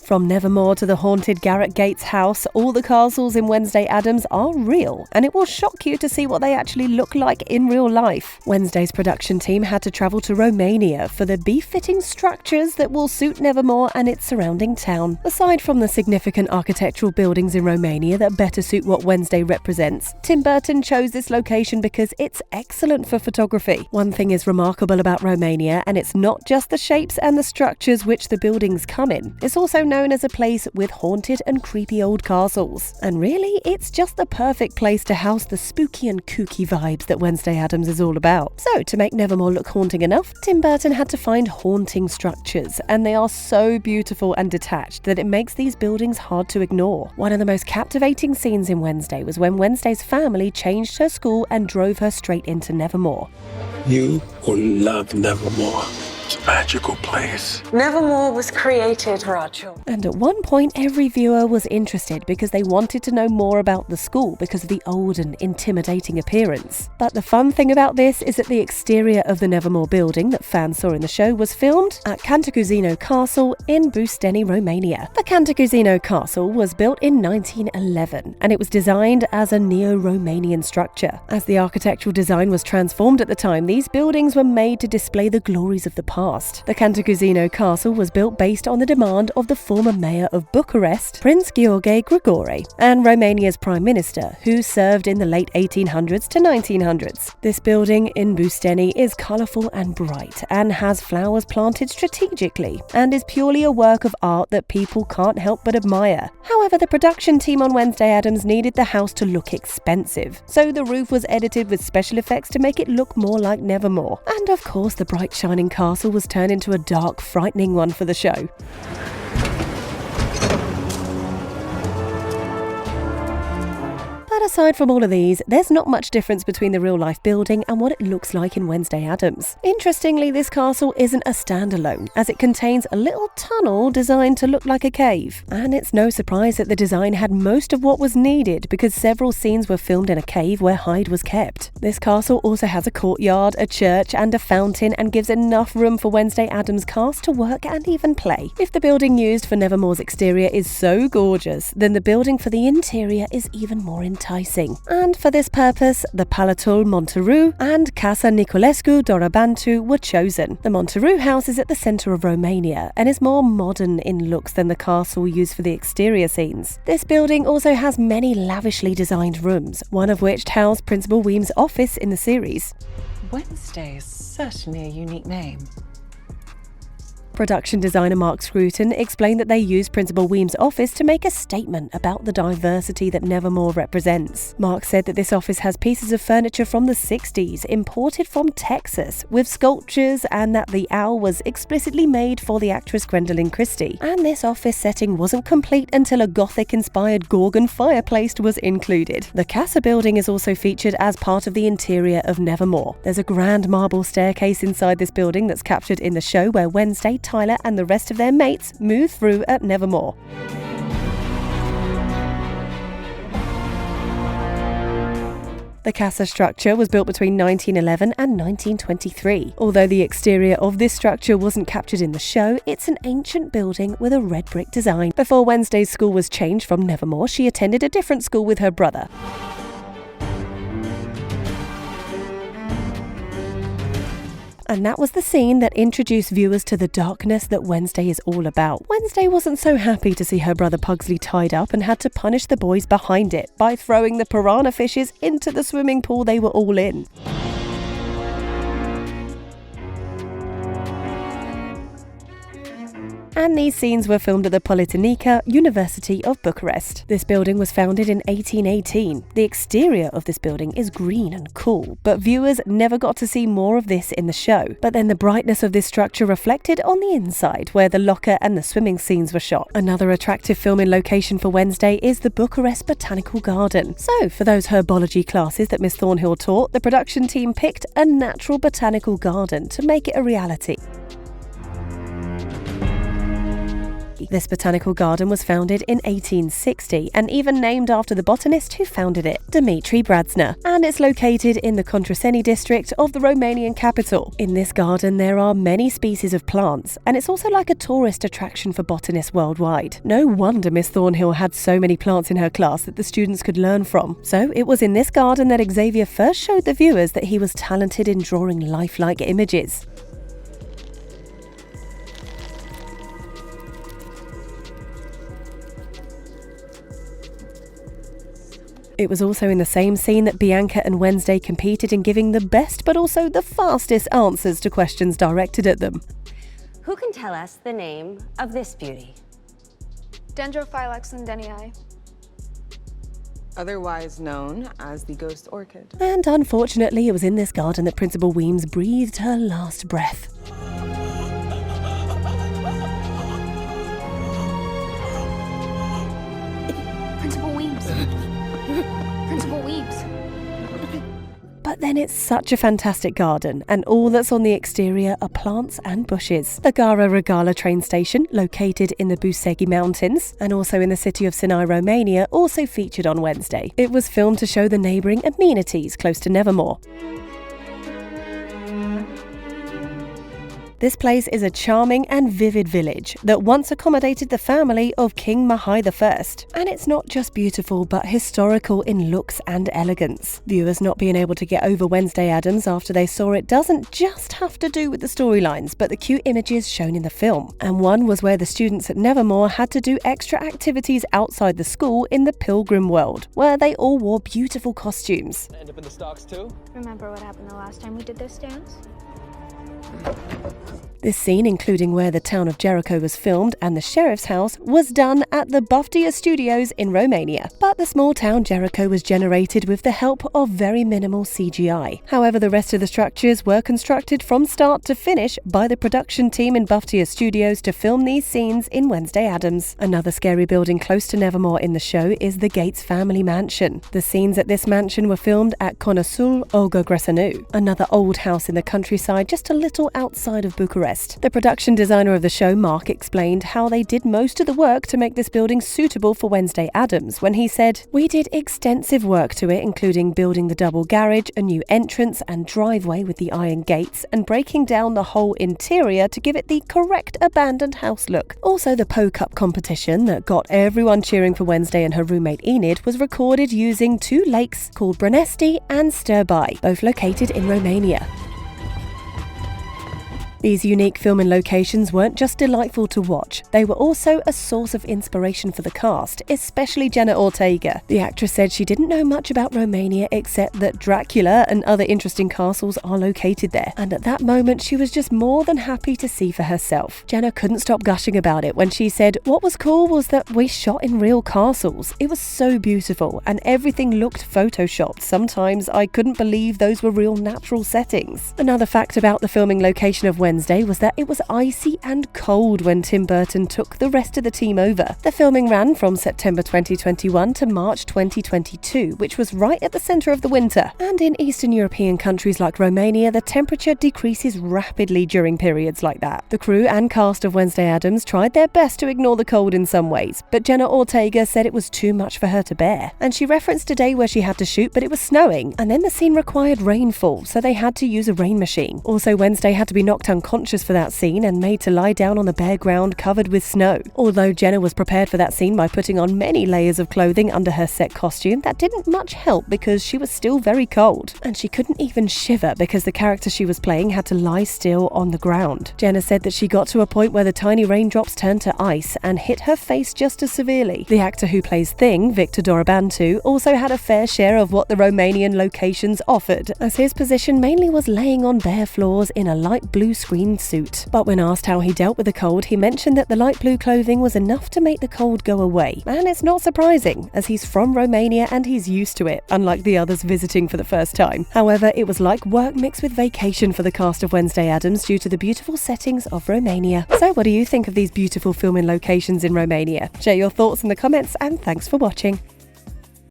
From Nevermore to the haunted Garrett Gates house, all the castles in Wednesday Addams are real, and it will shock you to see what they actually look like in real life. Wednesday's production team had to travel to Romania for the befitting structures that will suit Nevermore and its surrounding town. Aside from the significant architectural buildings in Romania that better suit what Wednesday represents, Tim Burton chose this location because it's excellent for photography. One thing is remarkable about Romania, and it's not just the shapes and the structures which the buildings come in. It's also known as a place with haunted and creepy old castles. And really, it's just the perfect place to house the spooky and kooky vibes that Wednesday Addams is all about. So, to make Nevermore look haunting enough, Tim Burton had to find haunting structures, and they are so beautiful and detached that it makes these buildings hard to ignore. One of the most captivating scenes in Wednesday was when Wednesday's family changed her school and drove her straight into Nevermore. You will love Nevermore. It's a magical place. Nevermore was created for our children. And at one point, every viewer was interested because they wanted to know more about the school because of the old and intimidating appearance. But the fun thing about this is that the exterior of the Nevermore building that fans saw in the show was filmed at Cantacuzino Castle in Busteni, Romania. The Cantacuzino Castle was built in 1911, and it was designed as a neo-Romanian structure. As the architectural design was transformed at the time, these buildings were made to display the glories of the past. The Cantacuzino Castle was built based on the demand of the former mayor of Bucharest, Prince Gheorghe Grigore, and Romania's prime minister, who served in the late 1800s to 1900s. This building in Busteni is colourful and bright, and has flowers planted strategically, and is purely a work of art that people can't help but admire. However, the production team on Wednesday Addams needed the house to look expensive, so the roof was edited with special effects to make it look more like Nevermore. And of course, the bright shining castle was turned into a dark, frightening one for the show. But aside from all of these, there's not much difference between the real-life building and what it looks like in Wednesday Addams. Interestingly, this castle isn't a standalone, as it contains a little tunnel designed to look like a cave. And it's no surprise that the design had most of what was needed, because several scenes were filmed in a cave where Hyde was kept. This castle also has a courtyard, a church, and a fountain, and gives enough room for Wednesday Addams' cast to work and even play. If the building used for Nevermore's exterior is so gorgeous, then the building for the interior is even more enticing. And for this purpose, the Palatul Monteru and Casa Niculescu Dorobantu were chosen. The Monteru house is at the centre of Romania and is more modern in looks than the castle used for the exterior scenes. This building also has many lavishly designed rooms, one of which housed Principal Weem's office in the series. Wednesday is certainly a unique name. Production designer Mark Scruton explained that they used Principal Weem's office to make a statement about the diversity that Nevermore represents. Mark said that this office has pieces of furniture from the 60s imported from Texas with sculptures, and that the owl was explicitly made for the actress Gwendolyn Christie. And this office setting wasn't complete until a Gothic-inspired Gorgon fireplace was included. The Casa building is also featured as part of the interior of Nevermore. There's a grand marble staircase inside this building that's captured in the show, where Wednesday, Tyler, and the rest of their mates move through at Nevermore. The Casa structure was built between 1911 and 1923. Although the exterior of this structure wasn't captured in the show, it's an ancient building with a red brick design. Before Wednesday's school was changed from Nevermore, she attended a different school with her brother. And that was the scene that introduced viewers to the darkness that Wednesday is all about. Wednesday wasn't so happy to see her brother Pugsley tied up, and had to punish the boys behind it by throwing the piranha fishes into the swimming pool they were all in. And these scenes were filmed at the Botanical University of Bucharest. This building was founded in 1818. The exterior of this building is green and cool, but viewers never got to see more of this in the show. But then the brightness of this structure reflected on the inside, where the locker and the swimming scenes were shot. Another attractive filming location for Wednesday is the Bucharest Botanical Garden. So, for those herbology classes that Miss Thornhill taught, the production team picked a natural botanical garden to make it a reality. Italy. This botanical garden was founded in 1860 and even named after the botanist who founded it, Dimitri Bradzner, and it's located in the Contraseni district of the Romanian capital. In this garden there are many species of plants, and it's also like a tourist attraction for botanists worldwide. No wonder Miss Thornhill had so many plants in her class that the students could learn from. So it was in this garden that Xavier first showed the viewers that he was talented in drawing lifelike images. It was also in the same scene that Bianca and Wednesday competed in giving the best but also the fastest answers to questions directed at them. Who can tell us the name of this beauty? Dendrophylax lindenii, otherwise known as the ghost orchid. And unfortunately, it was in this garden that Principal Weems breathed her last breath. Principal Weems. Principal Weems. But then it's such a fantastic garden, and all that's on the exterior are plants and bushes. The Gara Regala train station, located in the Busegi Mountains, and also in the city of Sinai, Romania, also featured on Wednesday. It was filmed to show the neighbouring amenities close to Nevermore. This place is a charming and vivid village that once accommodated the family of King Mihai I. And it's not just beautiful but historical in looks and elegance. Viewers not being able to get over Wednesday Addams after they saw it doesn't just have to do with the storylines but the cute images shown in the film. And one was where the students at Nevermore had to do extra activities outside the school in the Pilgrim World, where they all wore beautiful costumes. End up in the stocks too? Remember what happened the last time we did this dance? This scene, including where the town of Jericho was filmed and the sheriff's house, was done at the Boftia Studios in Romania. But the small town Jericho was generated with the help of very minimal CGI. However, the rest of the structures were constructed from start to finish by the production team in Boftia Studios to film these scenes in Wednesday Addams. Another scary building close to Nevermore in the show is the Gates family mansion. The scenes at this mansion were filmed at Conasul Ogogresanu, another old house in the countryside just a little outside of Bucharest. The production designer of the show, Mark, explained how they did most of the work to make this building suitable for Wednesday Addams when he said, "We did extensive work to it, including building the double garage, a new entrance and driveway with the iron gates, and breaking down the whole interior to give it the correct abandoned house look." Also, the Po-Cup competition that got everyone cheering for Wednesday and her roommate Enid was recorded using two lakes called Brănești and Sturbai, both located in Romania. These unique filming locations weren't just delightful to watch, they were also a source of inspiration for the cast, especially Jenna Ortega. The actress said she didn't know much about Romania except that Dracula and other interesting castles are located there, and at that moment she was just more than happy to see for herself. Jenna couldn't stop gushing about it when she said, "What was cool was that we shot in real castles. It was so beautiful and everything looked photoshopped. Sometimes I couldn't believe those were real natural settings." Another fact about the filming location of Wednesday was that it was icy and cold when Tim Burton took the rest of the team over. The filming ran from September 2021 to March 2022, which was right at the centre of the winter. And in Eastern European countries like Romania, the temperature decreases rapidly during periods like that. The crew and cast of Wednesday Addams tried their best to ignore the cold in some ways, but Jenna Ortega said it was too much for her to bear. And she referenced a day where she had to shoot, but it was snowing, and then the scene required rainfall, so they had to use a rain machine. Also, Wednesday had to be knocked unconscious for that scene and made to lie down on the bare ground covered with snow. Although Jenna was prepared for that scene by putting on many layers of clothing under her set costume, that didn't much help because she was still very cold. And she couldn't even shiver because the character she was playing had to lie still on the ground. Jenna said that she got to a point where the tiny raindrops turned to ice and hit her face just as severely. The actor who plays Thing, Victor Dorobantu, also had a fair share of what the Romanian locations offered, as his position mainly was laying on bare floors in a light blue screen suit. But when asked how he dealt with the cold, he mentioned that the light blue clothing was enough to make the cold go away. And it's not surprising, as he's from Romania and he's used to it, unlike the others visiting for the first time. However, it was like work mixed with vacation for the cast of Wednesday Addams due to the beautiful settings of Romania. So what do you think of these beautiful filming locations in Romania? Share your thoughts in the comments, and thanks for watching.